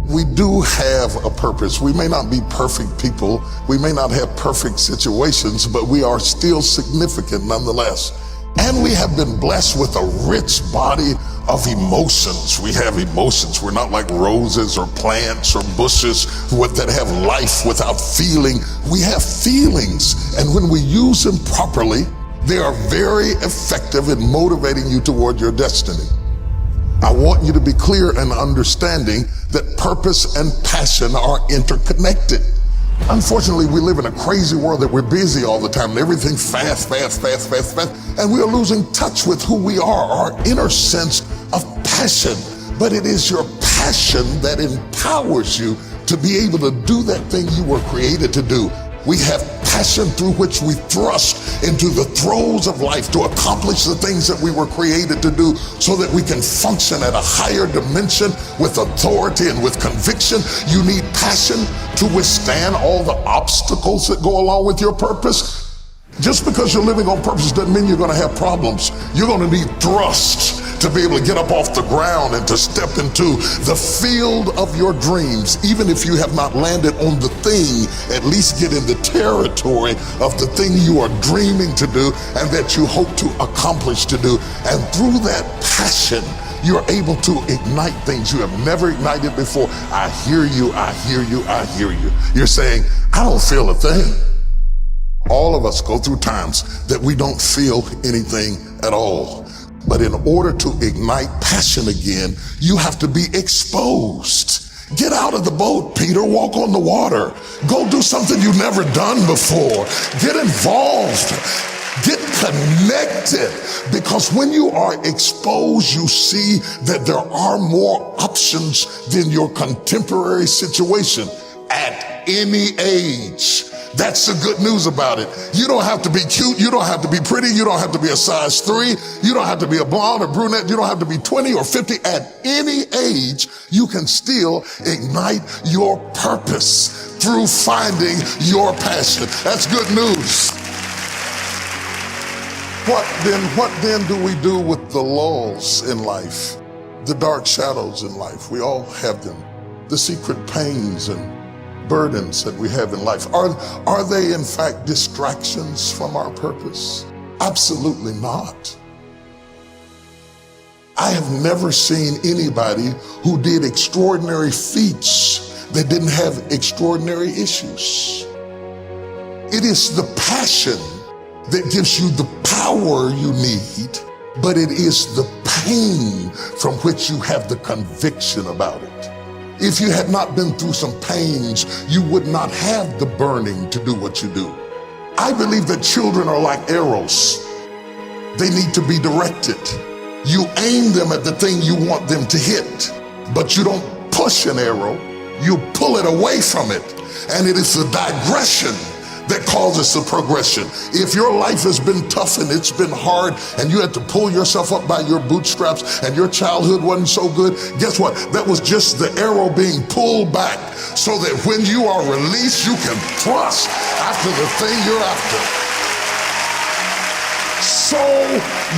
We do have a purpose. We may not be perfect people. We may not have perfect situations, but we are still significant nonetheless. And we have been blessed with a rich body of emotions. We have emotions. We're not like roses or plants or bushes that have life without feeling. We have feelings, and when we use them properly, they are very effective in motivating you toward your destiny. I want you to be clear and understanding that purpose and passion are interconnected. Unfortunately, we live in a crazy world that we're busy all the time and everything's fast, and we are losing touch with who we are, our inner sense of passion. But it is your passion that empowers you to be able to do that thing you were created to do. We have passion through which we thrust into the throes of life to accomplish the things that we were created to do so that we can function at a higher dimension with authority and with conviction. You need passion to withstand all the obstacles that go along with your purpose. Just because you're living on purpose doesn't mean you're going to have problems. You're going to need thrust to be able to get up off the ground and to step into the field of your dreams. Even if you have not landed on the thing, at least get in the territory of the thing you are dreaming to do and that you hope to accomplish to do. And through that passion, you're able to ignite things you have never ignited before. I hear you, I hear you, I hear you. You're saying, I don't feel a thing. All of us go through times that we don't feel anything at all. But in order to ignite passion again, you have to be exposed. Get out of the boat, Peter. Walk on the water. Go do something you've never done before. Get involved. Get connected. Because when you are exposed, you see that there are more options than your contemporary situation at any age. That's the good news about it. You don't have to be cute. You don't have to be pretty. You don't have to be a size 3. You don't have to be a blonde or brunette. You don't have to be 20 or 50. At any age, you can still ignite your purpose through finding your passion. That's good news. What then do we do with the lulls in life? The dark shadows in life. We all have them. The secret pains and burdens that we have in life. Are they in fact distractions from our purpose? Absolutely not. I have never seen anybody who did extraordinary feats that didn't have extraordinary issues. It is the passion that gives you the power you need, but it is the pain from which you have the conviction about it. If you had not been through some pains, you would not have the burning to do what you do. I believe that children are like arrows. They need to be directed. You aim them at the thing you want them to hit, but you don't push an arrow, you pull it away from it. And it is the digression that causes the progression. If your life has been tough and it's been hard and you had to pull yourself up by your bootstraps and your childhood wasn't so good, guess what? That was just the arrow being pulled back so that when you are released, you can thrust after the thing you're after. So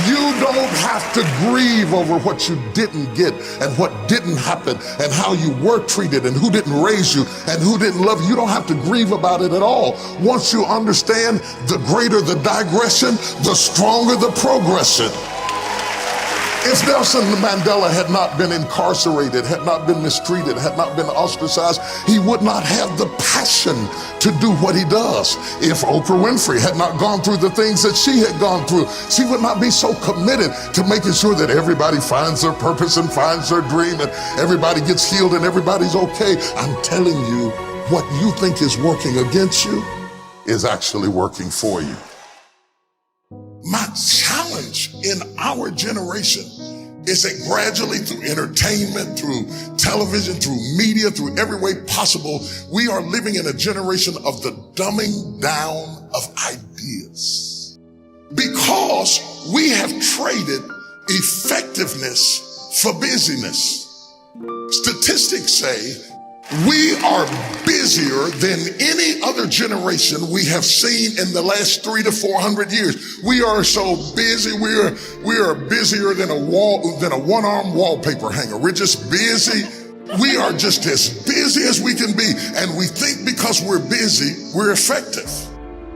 you don't have to grieve over what you didn't get and what didn't happen and how you were treated and who didn't raise you and who didn't love you. You don't have to grieve about it at all. Once you understand, the greater the digression, the stronger the progression. If Nelson Mandela had not been incarcerated, had not been mistreated, had not been ostracized, he would not have the passion to do what he does. If Oprah Winfrey had not gone through the things that she had gone through, she would not be so committed to making sure that everybody finds their purpose and finds their dream and everybody gets healed and everybody's okay. I'm telling you, what you think is working against you is actually working for you. My challenge in our generation is that gradually through entertainment, through television, through media, through every way possible, we are living in a generation of the dumbing down of ideas. Because we have traded effectiveness for busyness. Statistics say we are busier than any other generation we have seen in the last 300 to 400 years. We are so busy. We are busier than a one-arm wallpaper hanger. We're just busy. We are just as busy as we can be, and we think because we're busy, we're effective.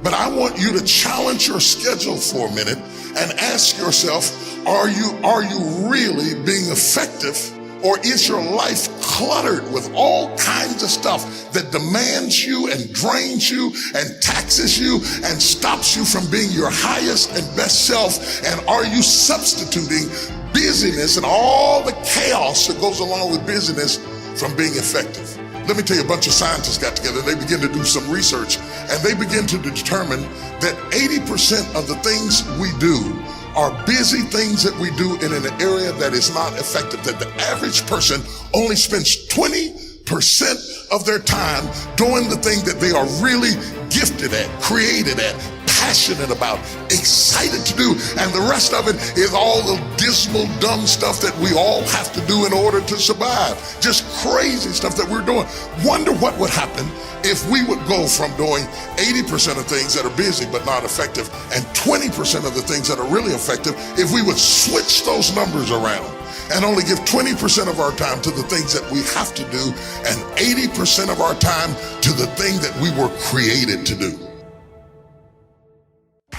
But I want you to challenge your schedule for a minute and ask yourself, are you really being effective? Or is your life cluttered with all kinds of stuff that demands you and drains you and taxes you and stops you from being your highest and best self? And are you substituting busyness and all the chaos that goes along with busyness from being effective? Let me tell you, a bunch of scientists got together, they began to do some research, and they begin to determine that 80% of the things we do are busy things that we do in an area that is not effective, that the average person only spends 20% of their time doing the thing that they are really gifted at, created at, passionate about, excited to do, and the rest of it is all the dismal, dumb stuff that we all have to do in order to survive. Just crazy stuff that we're doing. Wonder what would happen if we would go from doing 80% of things that are busy but not effective and 20% of the things that are really effective if we would switch those numbers around and only give 20% of our time to the things that we have to do and 80% of our time to the thing that we were created to do.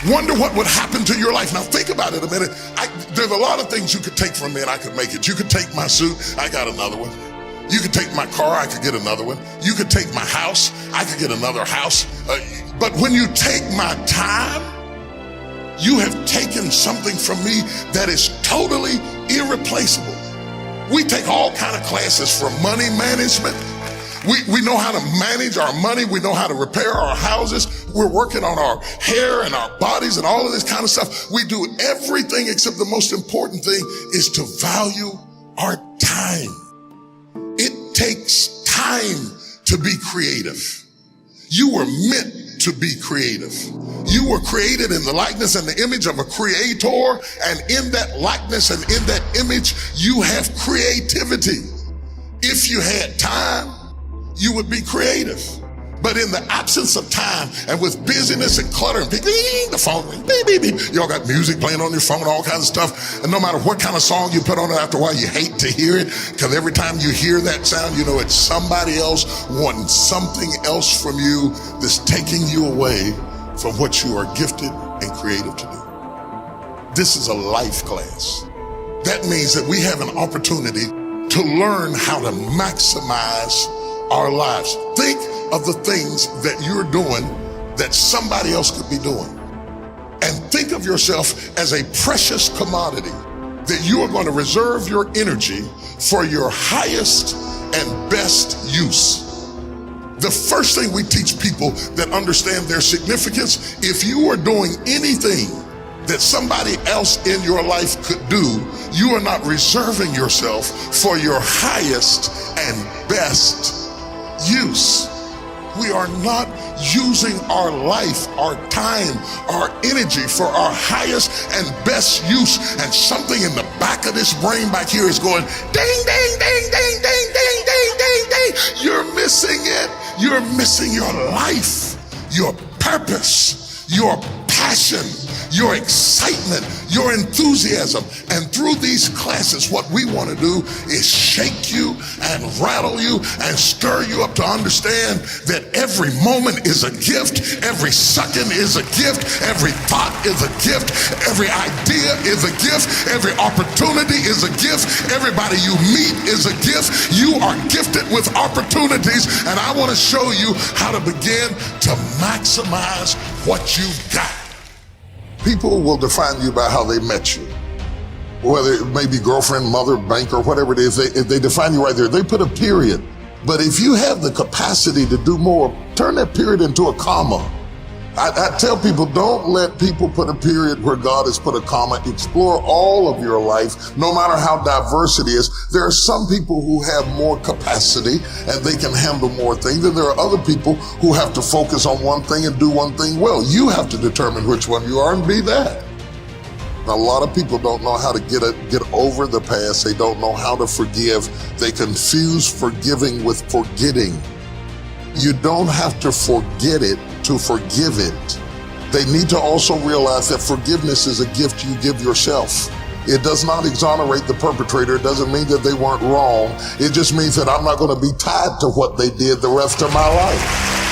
Wonder what would happen to your life. Now think about it a minute. There's a lot of things you could take from me and I could make it. You could take my suit, I got another one. You could take my car, I could get another one. You could take my house, I could get another house. But when you take my time, you have taken something from me that is totally irreplaceable. We take all kind of classes for money management. We know how to manage our money. We know how to repair our houses. We're working on our hair and our bodies and all of this kind of stuff. We do everything except the most important thing is to value our time. It takes time to be creative. You were meant to be creative. You were created in the likeness and the image of a creator, and in that likeness and in that image, you have creativity. If you had time, you would be creative. But in the absence of time and with busyness and clutter and the phone ring, beep, beep, beep. You all got music playing on your phone, all kinds of stuff. And no matter what kind of song you put on it, after a while you hate to hear it, because every time you hear that sound, you know it's somebody else wanting something else from you that's taking you away from what you are gifted and creative to do. This is a life class. That means that we have an opportunity to learn how to maximize our lives. Think of the things that you're doing that somebody else could be doing. And think of yourself as a precious commodity that you are going to reserve your energy for your highest and best use. The first thing we teach people that understand their significance, if you are doing anything that somebody else in your life could do, you are not reserving yourself for your highest and best use. We are not using our life, our time, our energy for our highest and best use. And something in the back of this brain back here is going ding, ding, ding, ding, ding, ding, ding, ding, ding. You're missing it. You're missing your life, your purpose, your passion, your excitement, your enthusiasm. And through these classes, what we want to do is shake you and rattle you and stir you up to understand that every moment is a gift, every second is a gift, every thought is a gift, every idea is a gift, every opportunity is a gift, everybody you meet is a gift. You are gifted with opportunities, and I want to show you how to begin to maximize what you've got. People will define you by how they met you. Whether it may be girlfriend, mother, banker, whatever it is, if they define you right there, they put a period. But if you have the capacity to do more, turn that period into a comma. I tell people, don't let people put a period where God has put a comma. Explore all of your life, no matter how diverse it is. There are some people who have more capacity and they can handle more things, and there are other people who have to focus on one thing and do one thing well. You have to determine which one you are and be that. Now, a lot of people don't know how to get over the past. They don't know how to forgive. They confuse forgiving with forgetting. You don't have to forget it to forgive it. They need to also realize that forgiveness is a gift you give yourself. It does not exonerate the perpetrator. It doesn't mean that they weren't wrong. It just means that I'm not going to be tied to what they did the rest of my life.